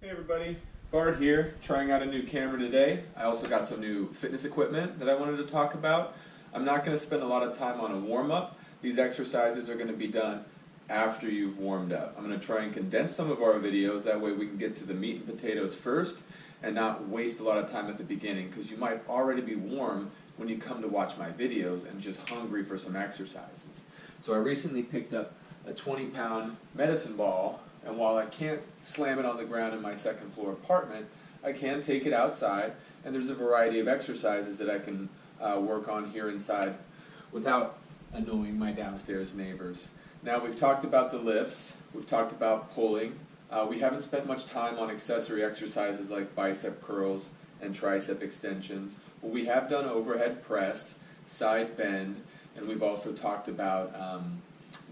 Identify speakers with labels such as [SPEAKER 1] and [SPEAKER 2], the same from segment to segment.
[SPEAKER 1] Hey everybody, Bart here, trying out a new camera today. I also got some new fitness equipment that I wanted to talk about. I'm not going to spend a lot of time on a warm-up. These exercises are going to be done after you've warmed up. I'm going to try and condense some of our videos, that way we can get to the meat and potatoes first and not waste a lot of time at the beginning, because you might already be warm when you come to watch my videos and just hungry for some exercises. So I recently picked up a 20-pound medicine ball, and while I can't slam it on the ground in my second floor apartment, I can take it outside, and there's a variety of exercises that I can work on here inside without annoying my downstairs neighbors. Now, we've talked about the lifts, we've talked about pulling, we haven't spent much time on accessory exercises like bicep curls and tricep extensions, but we have done overhead press, side bend, and we've also talked about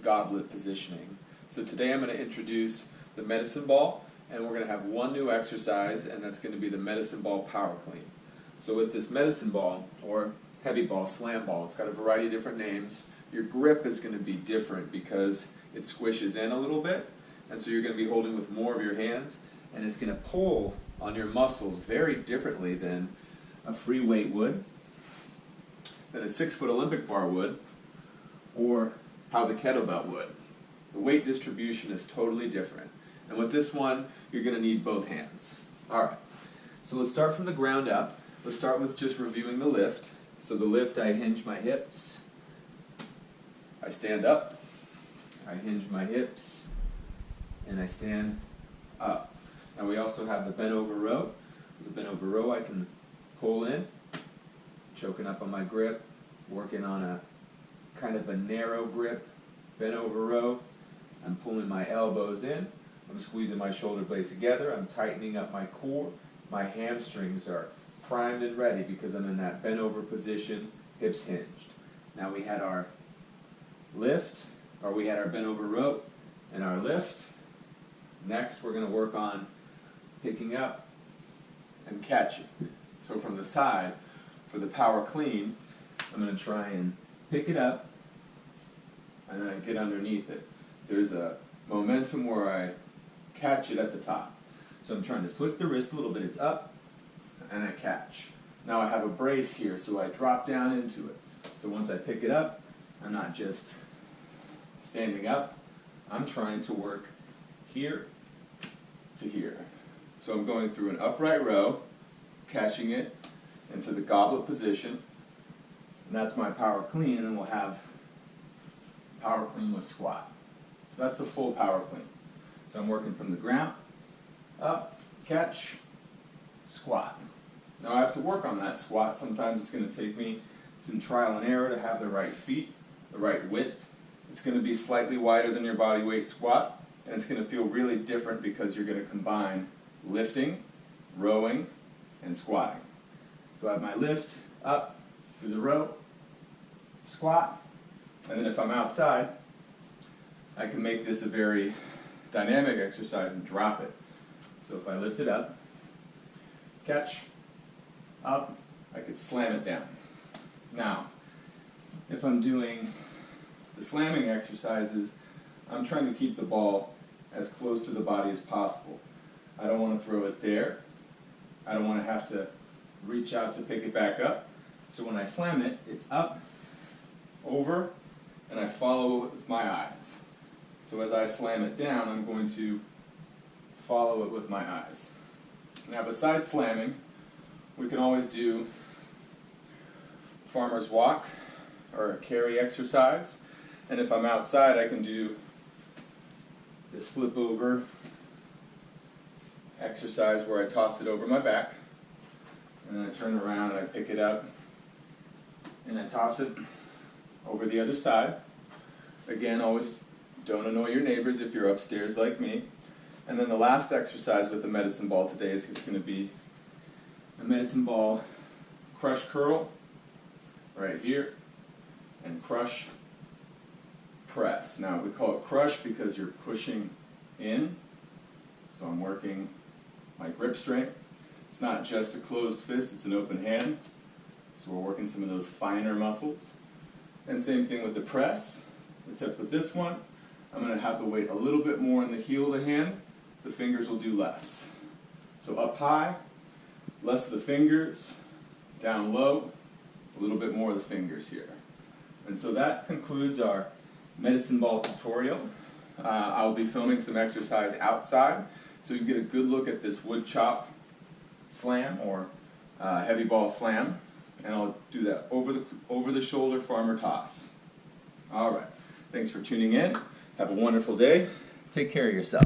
[SPEAKER 1] goblet positioning. So today I'm going to introduce the medicine ball, and we're going to have one new exercise, and that's going to be the medicine ball power clean. So with this medicine ball, or heavy ball, slam ball, it's got a variety of different names. Your grip is going to be different because it squishes in a little bit, and so you're going to be holding with more of your hands, and it's going to pull on your muscles very differently than a free weight would, than a 6-foot Olympic bar would, or how the kettlebell would. The weight distribution is totally different. And with this one, you're going to need both hands. Alright, so let's start from the ground up. Let's start with just reviewing the lift. So the lift, I hinge my hips, I stand up, I hinge my hips, and I stand up. Now we also have the bent over row. The bent over row I can pull in, choking up on my grip, working on a kind of a narrow grip, bent over row. I'm pulling my elbows in, I'm squeezing my shoulder blades together, I'm tightening up my core, my hamstrings are primed and ready because I'm in that bent over position, hips hinged. Now we had our lift, or we had our bent over row and our lift. Next we're going to work on picking up and catching. So from the side, for the power clean, I'm going to try and pick it up and then I get underneath it. There's a momentum where I catch it at the top. So I'm trying to flick the wrist a little bit, it's up, and I catch. Now I have a brace here, so I drop down into it. So once I pick it up, I'm not just standing up, I'm trying to work here to here. So I'm going through an upright row, catching it into the goblet position, and that's my power clean, and then we'll have power clean with squat. So that's the full power clean. So I'm working from the ground, up, catch, squat. Now I have to work on that squat. Sometimes it's going to take me some trial and error to have the right feet, the right width. It's going to be slightly wider than your body weight squat, and it's going to feel really different because you're going to combine lifting, rowing, and squatting. So I have my lift, up, through the row, squat, and then if I'm outside, I can make this a very dynamic exercise and drop it. So if I lift it up, catch, up, I could slam it down. Now, if I'm doing the slamming exercises, I'm trying to keep the ball as close to the body as possible. I don't want to throw it there. I don't want to have to reach out to pick it back up. So when I slam it, it's up, over, and I follow it with my eyes. So as I slam it down, I'm going to follow it with my eyes. Now besides slamming, we can always do farmer's walk or a carry exercise. And if I'm outside, I can do this flip over exercise where I toss it over my back, and then I turn around and I pick it up and I toss it over the other side. Again, always don't annoy your neighbors if you're upstairs like me. And then the last exercise with the medicine ball today is going to be a medicine ball crush curl right here and crush press. Now we call it crush because you're pushing in, so I'm working my grip strength. It's not just a closed fist, it's an open hand, so we're working some of those finer muscles. And same thing with the press, except with this one, I'm going to have the weight a little bit more in the heel of the hand, the fingers will do less. So up high, less of the fingers, down low, a little bit more of the fingers here. And so that concludes our medicine ball tutorial. I'll be filming some exercise outside, so you can get a good look at this wood chop slam or heavy ball slam. And I'll do that over the shoulder farmer toss. All right, thanks for tuning in. Have a wonderful day. Take care of yourself.